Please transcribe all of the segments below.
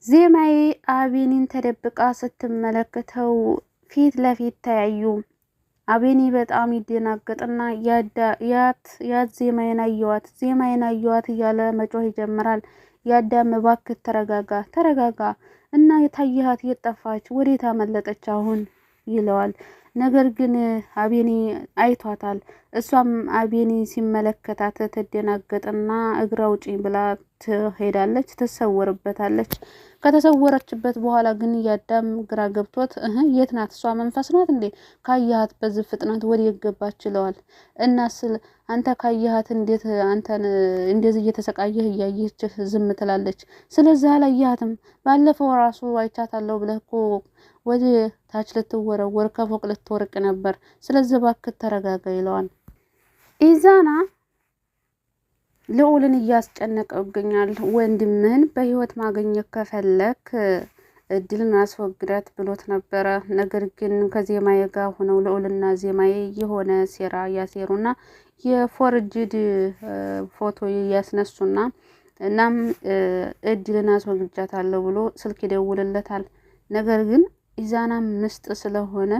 ዜማዬ አቤኒን ተደብቃ ስትመለከተው ፊት ለፊት ተያዩ። አቤኒ በጣም ይደናገጥና ያት ዜማዬን አየዋት እያለ መጮህ ይጀምራል። ያዳም እባክህ ተረጋጋ እና የታየሃት የጠፋች ወዴት አመለጠች አሁን ይለዋል። ነገር ግን አቤኒ አይቷታል። እሷም አቤኒ ሲመለከታት ትደናገጥና እግራ አውጪኝ ብላ ትሄዳለች፣ ትሰወርበታለች። ከተሰወረችበት በኋላ ግን ያዳም ግራ ገብቶት የት ናት? እሷ መንፈስ ናት እንዴ? ካያሃት በዚህ ፍጥነት ወዴት ገባች ይለዋል። እናስል አንተ ካያሃት እንዴት አንተን እንደዚህ እየተሰቃየህ እያየችህ ዝም ትላለች? ስለዚህ አላያሃትም? ባለፈው ራሱ አይቻታለሁ ብለህ እኮ ወደ ታች ልትወረወር ከፎቅ ልትወርቅ ነበር። ስለዚህ እባክህ ተረጋጋ ይለዋል። ኢዛና ልዑልን እያስጨነቀው ይገኛል። ወንድምህን በህይወት ማግኘት ከፈለክ እድልን አስወግዳት ብሎት ነበረ። ነገር ግን ከዜማዬ ጋር ሆነው ልዑልና ዜማዬ የሆነ ሴራ ያሴሩና የፎርጅድ ፎቶ ያስነሱና እናም እድልን አስወግጃታለሁ ብሎ ስልክ ይደውልለታል። ነገር ግን ኢዛና ምስጥ ስለሆነ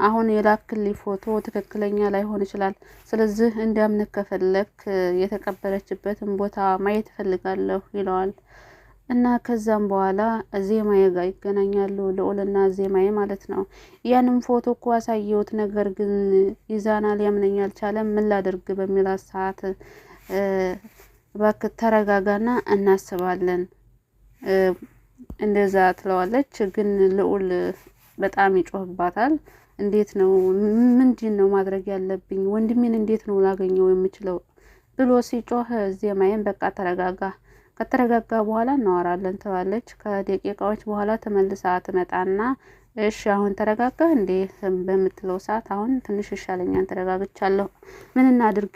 አሁን የላክልኝ ፎቶ ትክክለኛ ላይሆን ይችላል። ስለዚህ እንዲያምንህ ከፈለክ የተቀበለችበትን ቦታ ማየት ፈልጋለሁ ይለዋል። እና ከዛም በኋላ ዜማዬ ጋር ይገናኛሉ። ልዑልና ዜማዬ ማለት ነው። ያንም ፎቶ እኮ አሳየሁት፣ ነገር ግን ኢዛና ሊያምነኝ አልቻለም። ምን ላድርግ በሚላት ሰዓት እባክህ ተረጋጋና እናስባለን እንደዛ ትለዋለች። ግን ልዑል በጣም ይጮህባታል። እንዴት ነው ምንድን ነው ማድረግ ያለብኝ? ወንድሜን እንዴት ነው ላገኘው የምችለው ብሎ ሲጮህ ዜማዬን በቃ ተረጋጋ፣ ከተረጋጋ በኋላ እናወራለን ትላለች። ከደቂቃዎች በኋላ ተመልሳ ትመጣና እሺ አሁን ተረጋጋ እንዴ በምትለው ሰዓት አሁን ትንሽ ይሻለኛል፣ ተረጋግቻለሁ፣ ምን እናድርግ?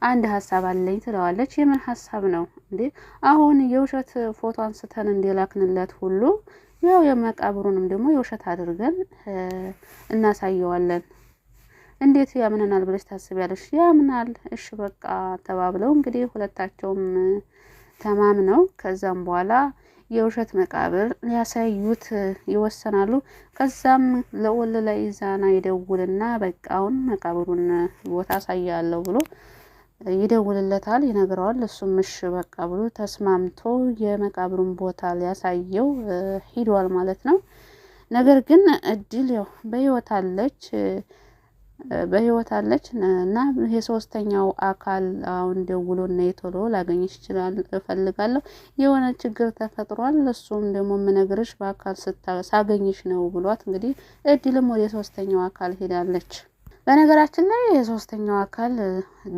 አንድ ሀሳብ አለኝ ትለዋለች። የምን ሀሳብ ነው እንዴ? አሁን የውሸት ፎቶ አንስተን እንደላክንለት ሁሉ ያው የመቃብሩንም ደግሞ የውሸት አድርገን እናሳየዋለን። እንዴት ያምነናል ብለሽ ታስቢያለሽ? ያምናል። እሺ በቃ ተባብለው እንግዲህ ሁለታቸውም ተማምነው ከዛም በኋላ የውሸት መቃብር ሊያሳዩት ይወሰናሉ። ከዛም ልዑል ለኢዛና ይደውልና በቃ አሁን መቃብሩን ቦታ አሳያለሁ ብሎ ይደውልለታል፣ ይነግረዋል። እሱም እሺ በቃ ብሎ ተስማምቶ የመቃብሩን ቦታ ሊያሳየው ሂዷል ማለት ነው። ነገር ግን እድል ያው በህይወት አለች እና የሶስተኛው አካል አሁን ደውሎ እና ቶሎ ላገኝሽ ይችላል እፈልጋለሁ፣ የሆነ ችግር ተፈጥሯል፣ እሱም ደግሞ የምነግርሽ በአካል ሳገኝሽ ነው ብሏት እንግዲህ እድልም ወደ ሶስተኛው አካል ሄዳለች። በነገራችን ላይ የሶስተኛው አካል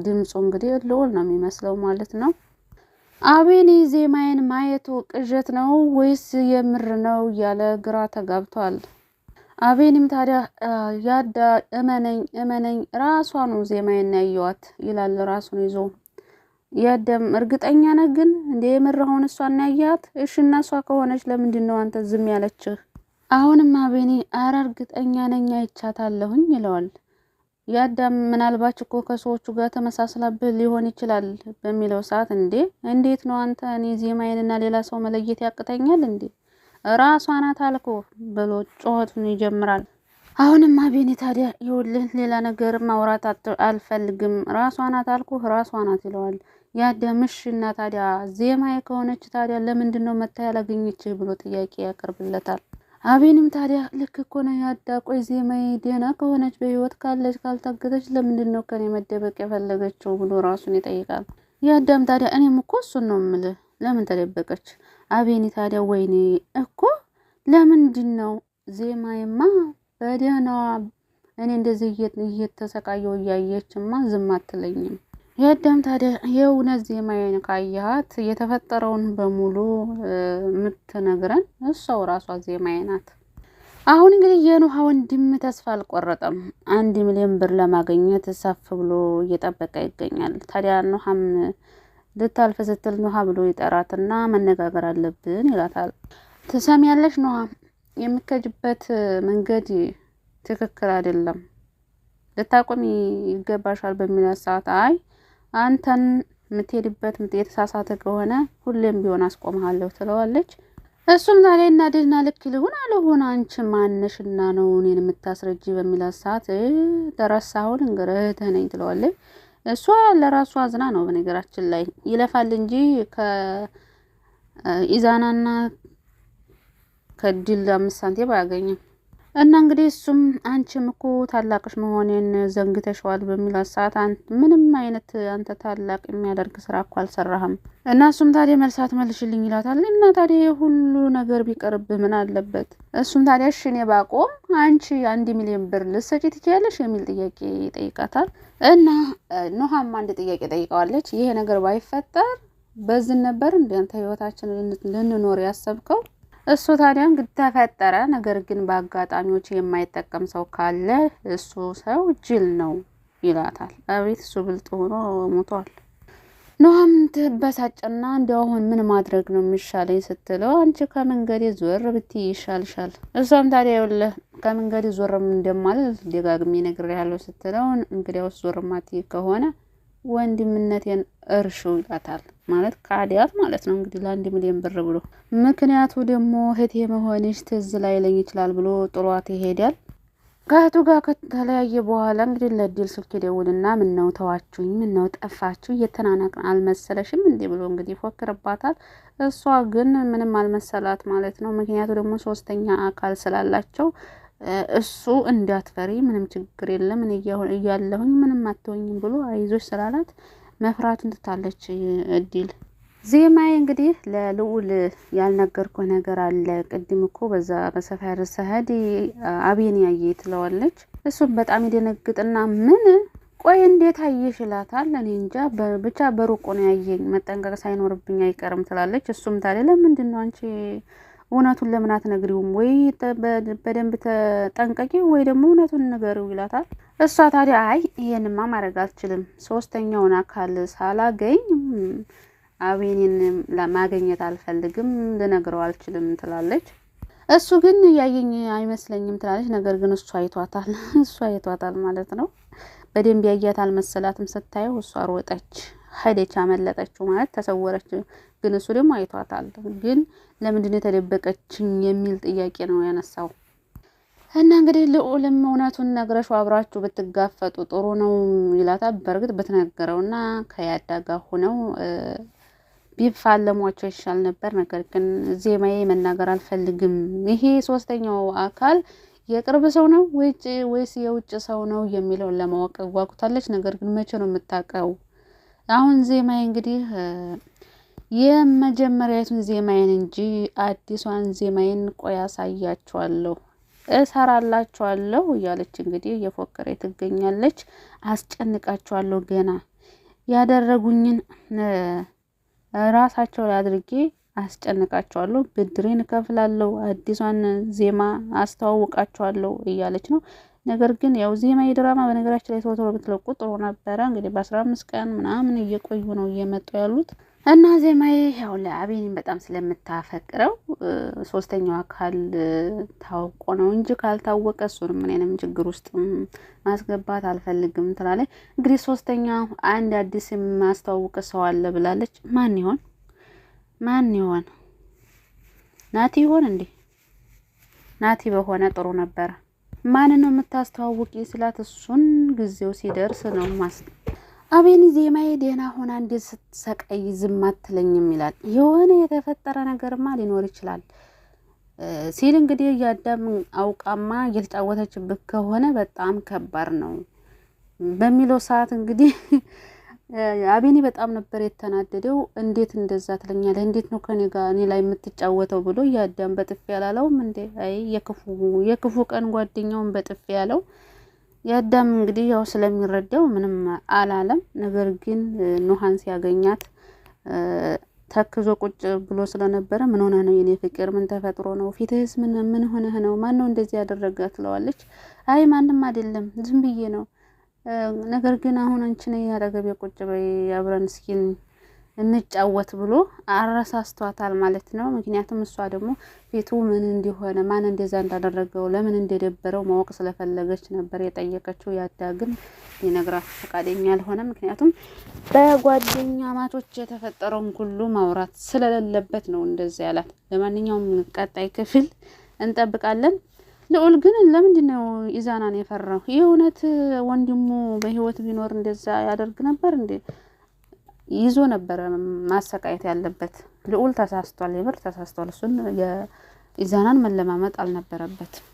ድምፁ እንግዲህ ልዑል ነው የሚመስለው ማለት ነው። አቤኒ ዜማዬን ማየቱ ቅዠት ነው ወይስ የምር ነው እያለ ግራ ተጋብቷል። አቤኒም ታዲያ ያዳ እመነኝ ራሷ ነው ዜማዬን ያየዋት ይላል ራሱን ይዞ። ያዳም እርግጠኛ ነህ ግን እንደ የምር አሁን እሷን ያያት? እሺ እና እሷ ከሆነች ለምንድን ነው አንተ ዝም ያለችህ? አሁንም አቤኒ አረ እርግጠኛ ነኝ አይቻታለሁኝ ይለዋል። ያዳም ምናልባት እኮ ከሰዎቹ ጋር ተመሳስላብህ ሊሆን ይችላል በሚለው ሰዓት እንዴት ነው አንተ እኔ ዜማዬንና ሌላ ሰው መለየት ያቅተኛል እንዴ? ራሷ ናት አልኩ ብሎ ጮኸቱን ይጀምራል። አሁንም አቤኒ ታዲያ ይኸውልህ ሌላ ነገር ማውራት አልፈልግም፣ ራሷ ናት አልኩ ራሷ ናት ይለዋል። ያዳም እሺ እና ታዲያ ዜማዬ ከሆነች ታዲያ ለምንድን ነው መታ ያላገኘችህ ብሎ ጥያቄ ያቀርብለታል። አቤኒም ታዲያ ልክ እኮ ነው ያዳ፣ ቆይ ዜማዬ ደህና ከሆነች በህይወት ካለች ካልታገተች ለምንድን ነው ከኔ መደበቅ የፈለገችው ብሎ ራሱን ይጠይቃል። ያዳም ታዲያ እኔም እኮ እሱን ነው የምልህ፣ ለምን ተደበቀች? አቤኒ ታዲያ ወይኔ እኮ ለምንድን ነው ዜማዬማ በደህናዋ እኔ እንደዚህ እየተሰቃየው እያየችማ ዝም አትለኝም። ያዳም ታዲያ የእውነት ዜማዬን ካያት የተፈጠረውን በሙሉ የምትነግረን እሷው ራሷ ዜማዬ ናት። አሁን እንግዲህ የኑሃ ወንድም ተስፋ አልቆረጠም። 1 ሚሊዮን ብር ለማግኘት ሰፍ ብሎ እየጠበቀ ይገኛል። ታዲያ ኑሃም ልታልፍ ስትል ኑሃ ብሎ ይጠራትና መነጋገር አለብን ይላታል። ትሰሚያለሽ ኑሃ፣ የምትከጅበት መንገድ ትክክል አይደለም፣ ልታቆሚ ይገባሻል በሚላት ሰዓት አይ አንተን የምትሄድበት የተሳሳተ ከሆነ ሁሌም ቢሆን አስቆምሃለሁ ትለዋለች። እሱም ዛሬ እናድና ልክ ልሁን አልሆን አንቺ ማነሽና ነው እኔን የምታስረጂ በሚላት ሰዓት ተረሳሁን እንግዲህ እህትህ ነኝ ትለዋለች። እሷ ለራሷ አዝና ነው በነገራችን ላይ ይለፋል እንጂ ከኢዛናና ከድል 5 ሳንቲም አያገኝም። እና እንግዲህ እሱም አንቺም እኮ ታላቅሽ መሆኔን ዘንግተሽዋል በሚላት ሰዓት ምንም አይነት አንተ ታላቅ የሚያደርግ ስራ እኮ አልሰራህም። እና እሱም ታዲያ መልሳት መልሽልኝ ይላታል። እና ታዲያ ሁሉ ነገር ቢቀርብ ምን አለበት? እሱም ታዲያ እሺ እኔ ባቆም አንቺ 1 ሚሊዮን ብር ልትሰጪ ትችያለሽ የሚል ጥያቄ ይጠይቃታል። እና ኑሃም አንድ ጥያቄ ጠይቀዋለች። ይሄ ነገር ባይፈጠር በዝን ነበር እንደ አንተ ህይወታችንን ልንኖር ያሰብከው? እሱ ታዲያ እንግዲህ ተፈጠረ። ነገር ግን በአጋጣሚዎች የማይጠቀም ሰው ካለ እሱ ሰው ጅል ነው ይላታል። አቤት እሱ ብልጥ ሆኖ ሞቷል። ኑሃም ትበሳጭና እንደው አሁን ምን ማድረግ ነው የሚሻለኝ ስትለው አንቺ ከመንገዴ ዞር ብትይ ይሻልሻል። እሷም ታዲያ ይኸውልህ ከመንገዴ ዞርም እንደማለት ደጋግሜ ነግሬሃለሁ ስትለው እንግዲያውስ ዞር ማትይ ከሆነ ወንድምነቴን እርሹ ይላታል። ማለት ካዲያት ማለት ነው እንግዲህ ለ1 ሚሊዮን ብር ብሎ። ምክንያቱ ደግሞ እህቴ መሆንሽ ትዝ ላይለኝ ይችላል ብሎ ጥሏት ይሄዳል። ከእህቱ ጋር ከተለያየ በኋላ እንግዲህ ለድል ስልክ ደውልና ምን ነው ተዋችሁኝ፣ ምን ነው ጠፋችሁ፣ እየተናናቅን አልመሰለሽም እንዴ ብሎ እንግዲህ ይፎክርባታል። እሷ ግን ምንም አልመሰላት ማለት ነው። ምክንያቱ ደግሞ 3ኛ አካል ስላላቸው እሱ እንዳትፈሪ ምንም ችግር የለም እኔ እያለሁኝ ምንም አትሆኝም ብሎ አይዞሽ ስላላት መፍራቱን ትታለች እድል። ዜማዬ እንግዲህ ለልዑል ያልነገርኩ ነገር አለ፣ ቅድም እኮ በዛ በሰፈር ሰሄድ አቤን ያየ ትለዋለች። እሱም በጣም ይደነግጥና ምን ቆይ እንዴት አየሽ ይላታል። እኔ እንጃ ብቻ በሩቁ ነው ያየኝ፣ መጠንቀቅ ሳይኖርብኝ አይቀርም ትላለች። እሱም ታዲያ ለምንድን ነው አንቺ እውነቱን ለምን አትነግሪውም? ወይ በደንብ ተጠንቀቂ ወይ ደግሞ እውነቱን ንገሪው ይላታል። እሷ ታዲያ አይ ይሄንማ ማድረግ አልችልም፣ 3ኛውን አካል ሳላገኝ አቤኔን ለማግኘት አልፈልግም፣ ልነግረው አልችልም ትላለች። እሱ ግን ያየኝ አይመስለኝም ትላለች። ነገር ግን እሱ አይቷታል ማለት ነው። በደንብ ያያት አልመሰላትም። ስታየው እሷ ሮጠች ሄደች፣ አመለጠችው ማለት ተሰወረች። ግን እሱ ደግሞ አይቷታል። ግን ለምንድን ነው የተደበቀችኝ የሚል ጥያቄ ነው ያነሳው። እና እንግዲህ ልዑልም እውነቱን ነግረሽው አብራችሁ ብትጋፈጡ ጥሩ ነው ይላታል። በእርግጥ ብትነገረውና ከያዳጋ ሆነው ቢፋለሟቸው ይሻል ነበር። ነገር ግን ዜማዬ መናገር አልፈልግም፣ ይሄ 3ኛው አካል የቅርብ ሰው ነው ወይስ የውጭ ሰው ነው የሚለውን ለማወቅ ጓጉታለች። ነገር ግን መቼ ነው የምታውቀው? አሁን ዜማዬ እንግዲህ የመጀመሪያቱን ዜማዬን እንጂ አዲሷን ዜማዬን ቆይ አሳያችኋለሁ፣ እሰራላችኋለሁ እያለች እንግዲህ እየፎከረ ትገኛለች። አስጨንቃችኋለሁ፣ ገና ያደረጉኝን ራሳቸው ላይ አድርጌ አስጨንቃችኋለሁ፣ ብድሬን እከፍላለሁ፣ አዲሷን ዜማ አስተዋውቃችኋለሁ እያለች ነው። ነገር ግን ያው ዜማዬ ድራማ በነገራችን ላይ ቶሎ ብትለቁ ጥሩ ነበረ። እንግዲህ በ15 ቀን ምናምን እየቆዩ ነው እየመጡ ያሉት። እና ዜማዬ ያው ለአቤኔን በጣም ስለምታፈቅረው 3ኛው አካል ታውቆ ነው እንጂ ካልታወቀ እሱንም እኔንም ችግር ውስጥ ማስገባት አልፈልግም ትላለች። እንግዲህ 3ኛው አንድ አዲስ የማስተዋውቅ ሰው አለ ብላለች። ማን ይሆን? ናቲ ይሆን እንዴ? ናቲ በሆነ ጥሩ ነበረ። ማን ነው የምታስተዋውቂ ስላት እሱን ጊዜው ሲደርስ ነው አቤኔ ዜማዬ ደህና ሆና እንዴት ስትሰቃይ ዝም አትለኝም ይላል። የሆነ የተፈጠረ ነገርማ ሊኖር ይችላል ሲል እንግዲህ ያዳም አውቃማ እየተጫወተችበት ከሆነ በጣም ከባድ ነው በሚለው ሰዓት እንግዲህ አቤኔ በጣም ነበር የተናደደው። እንዴት እንደዛ ትለኛለህ? እንዴት ነው ከኔ ጋር እኔ ላይ የምትጫወተው ብሎ ያዳም በጥፊ ያላለውም እንዴ? አይ የክፉ ቀን ጓደኛውን በጥፊ ያለው ያዳም እንግዲህ ያው ስለሚረዳው ምንም አላለም። ነገር ግን ኑሃን ሲያገኛት ተክዞ ቁጭ ብሎ ስለነበረ ምን ሆነ ነው የኔ ፍቅር? ምን ተፈጥሮ ነው? ፊትህስ ምን ሆነህ ነው? ማን ነው እንደዚህ ያደረገ ትለዋለች። አይ ማንም አይደለም ዝም ብዬ ነው። ነገር ግን አሁን አንቺ ነይ አጠገቤ ቁጭ በይ አብረን እስኪ እንጫወት ብሎ አረሳስቷታል ማለት ነው። ምክንያቱም እሷ ደግሞ ፊቱ ምን እንደሆነ ማን እንደዛ እንዳደረገው ለምን እንደደበረው ማወቅ ስለፈለገች ነበር የጠየቀችው። ያዳግም ሊነግራት ፈቃደኛ አልሆነም። ምክንያቱም በጓደኛ ማቾች የተፈጠረውን ሁሉ ማውራት ስለሌለበት ነው እንደዛ ያላት። ለማንኛውም ቀጣይ ክፍል እንጠብቃለን። ልዑል ግን ለምንድነው ኢዛናን የፈራው? የእውነት ወንድሙ በህይወት ቢኖር እንደዛ ያደርግ ነበር እንዴ? ይዞ ነበር ማሰቃየት ያለበት። ልዑል ተሳስቷል፣ የምር ተሳስቷል። እሱን የኢዛናን መለማመጥ አልነበረበትም።